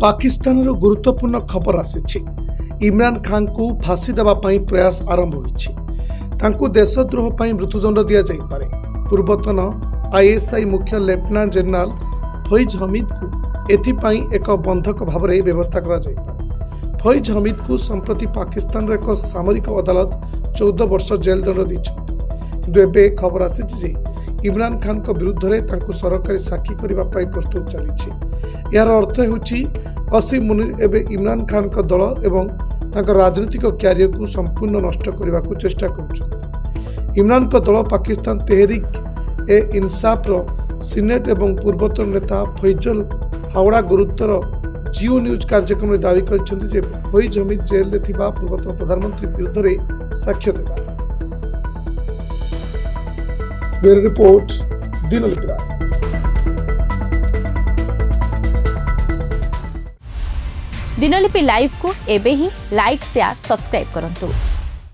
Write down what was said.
पाकिस्तान गुरुत्वपूर्ण खबर आसी इमरान खान को फांसी देवा प्रयास आरंभ हो देशद्रोह पर मृत्युदंड दि जापे। पूर्वतन आईएसआई मुख्य लेफ्टिनेंट जनरल फैज हमीद को एथिपाई एक बंधक भाव में व्यवस्था कर फैज हमीद को संप्रति पाकिस्तान एक सामरिक अदालत 14 वर्ष जेल दंड दी खबर आसी इमरान खान को विरुद्ध में सरकारी साक्षी करने प्रस्तुत चली। यार अर्थ हो असीम मुनीर एवं इमरान खान का दल एवं राजनीतिक क्यारियर को संपूर्ण नष्ट करने को चेष्टा कर। इमरान का दल पाकिस्तान तेहरिक ए इंसाफ सीनेट एवं पूर्वतन नेता फैजल हावड़ा गुरुत्वर जियो न्यूज कार्यक्रम में दावी कर फैज हमीद जेल में पूर्वतन प्रधानमंत्री विरुद्ध में साक्ष्य देवा। ब्यूरो रिपोर्ट दिनलिपि राय। दिनलिपि लाइव को एबे ही लाइक शेयर सब्सक्राइब करंतु।